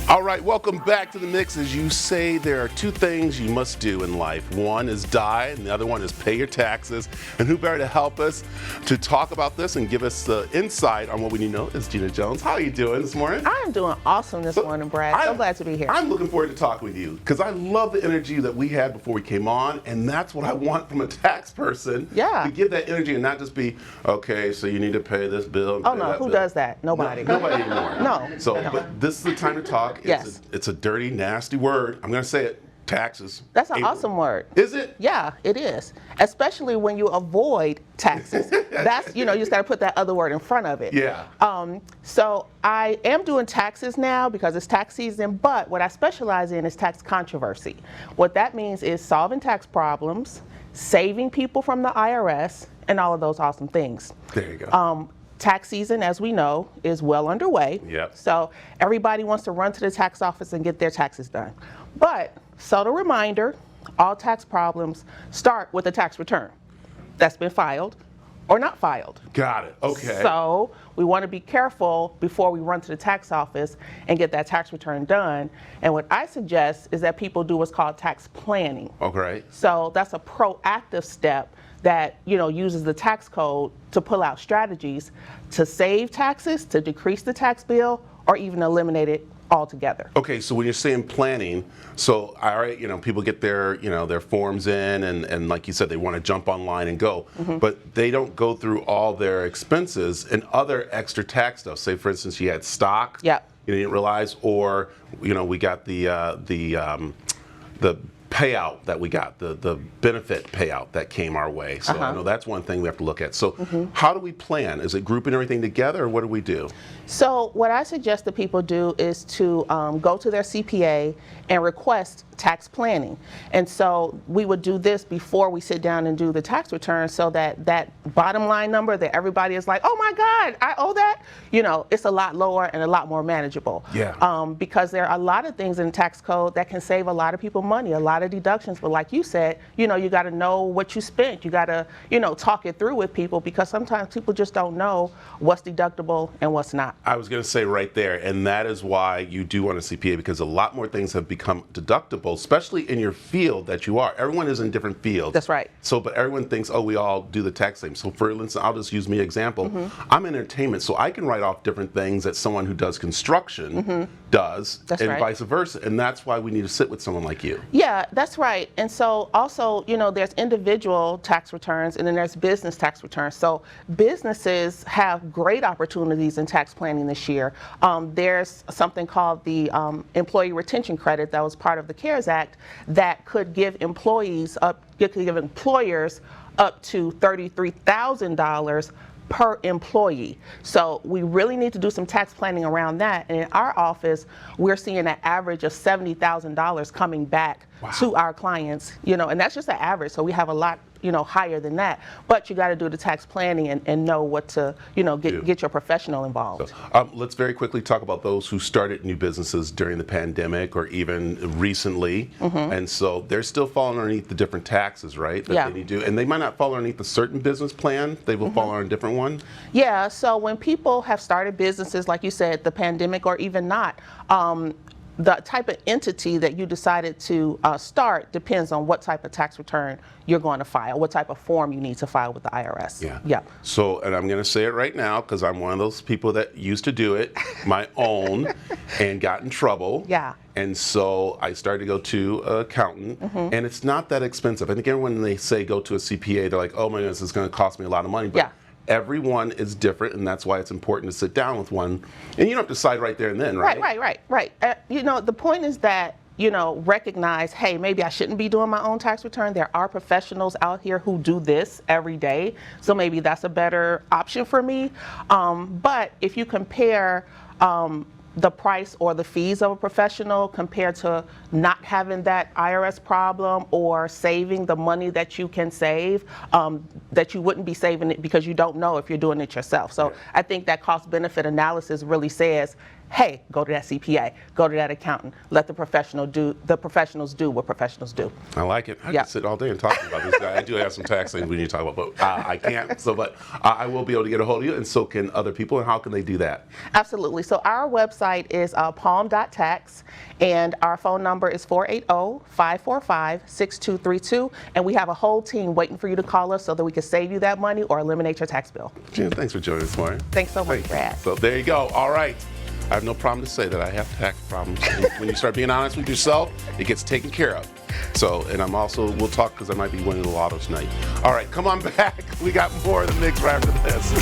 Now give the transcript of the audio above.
All right, welcome back to the mix. As you say, there are two things you must do in life. One is die, and the other one is pay your taxes. And who better to help us to talk about this and give us the insight on what we need to know is Gena Jones. How are you doing this morning? I'm doing awesome this morning, Brad. So glad to be here. I'm looking forward to talking with you because I love the energy that we had before we came on, and that's what I want from a tax person. Yeah. To give that energy and not just be, okay, so you need to pay this bill. Oh, no, who does that? Nobody. Nobody anymore. No. So, no. But this is the time to talk. Yes. It's a dirty, nasty word. I'm going to say it. Taxes. That's an awesome word. Is it? Yeah, it is. Especially when you avoid taxes. That's, you just got to put that other word in front of it. Yeah. So I am doing taxes now because it's tax season, but what I specialize in is tax controversy. What that means is solving tax problems, saving people from the IRS, and all of those awesome things. There you go. Tax season, as we know, is well underway. Yep. So everybody wants to run to the tax office and get their taxes done. But subtle reminder, all tax problems start with a tax return that's been filed or not filed. Got it. Okay. So we want to be careful before we run to the tax office and get that tax return done. And what I suggest is that people do what's called tax planning. Okay. So that's a proactive step that uses the tax code to pull out strategies to save taxes, to decrease the tax bill, or even eliminate it altogether. Okay, so when you're saying planning, so all right, people get their their forms in, and like you said, they want to jump online and go, but they don't go through all their expenses and other extra tax stuff. Say, for instance, you had stock. Yep. You didn't realize, or we got the payout that we got, the benefit payout that came our way. So I know that's one thing we have to look at. So how do we plan? Is it grouping everything together, or what do we do? So what I suggest that people do is to go to their CPA and request tax planning. And so we would do this before we sit down and do the tax return, so that that bottom line number that everybody is like, oh my God, I owe that, it's a lot lower and a lot more manageable. Yeah. Because there are a lot of things in the tax code that can save a lot of people money, a lot of deductions. But like you said, you got to know what you spent. You got to, talk it through with people, because sometimes people just don't know what's deductible and what's not. I was going to say right there, and that is why you do want a CPA, because a lot more things have become deductible, especially in your field that you are. Everyone is in different fields. That's right. So, but everyone thinks, oh, we all do the tax same. So for instance, I'll just use me example. I'm in entertainment, so I can write off different things that someone who does construction does, That's and right. vice versa. And that's why we need to sit with someone like you. Yeah, that's right. And so also, there's individual tax returns and then there's business tax returns. So businesses have great opportunities in tax planning this year. There's something called the Employee Retention Credit that was part of the CARES Act that could give employers up to $33,000 per employee. So we really need to do some tax planning around that. And in our office, we're seeing an average of $70,000 coming back to our clients, and that's just an average. So we have a lot, higher than that. But you got to do the tax planning and know what to, get your professional involved. So, let's very quickly talk about those who started new businesses during the pandemic or even recently. And so they're still falling underneath the different taxes, right? That they need to do. And they might not fall underneath a certain business plan. They will fall on a different one. Yeah. So when people have started businesses, like you said, the pandemic or even not, the type of entity that you decided to start depends on what type of tax return you're going to file, what type of form you need to file with the IRS. Yeah. So, and I'm going to say it right now because I'm one of those people that used to do it, my own, and got in trouble. Yeah. And so I started to go to an accountant, and it's not that expensive. I think everyone, when they say go to a CPA, they're like, oh my goodness, it's going to cost me a lot of money. But everyone is different, and that's why it's important to sit down with one. And you don't decide right there and then, right? Right. The point is that, recognize, hey, maybe I shouldn't be doing my own tax return. There are professionals out here who do this every day, so maybe that's a better option for me. But if you compare the price or the fees of a professional compared to not having that IRS problem or saving the money that you can save, that you wouldn't be saving it because you don't know if you're doing it yourself. So I think that cost benefit analysis really says, hey, go to that CPA, go to that accountant, let the professionals do what professionals do. I like it. I could sit all day and talk about this guy. I do have some tax things we need to talk about, but I can't. So, but I will be able to get a hold of you, and so can other people. And how can they do that? Absolutely. So our website is PALM.TAX, and our phone number is 480-545-6232, and we have a whole team waiting for you to call us so that we can save you that money or eliminate your tax bill. Gena, thanks for joining us, Maureen. Thanks so much, Brad. So there you go. All right. I have no problem to say that I have tax problems. When you start being honest with yourself, it gets taken care of. So, and I'm also, we'll talk because I might be winning the lotto tonight. All right, come on back. We got more of the mix right after this.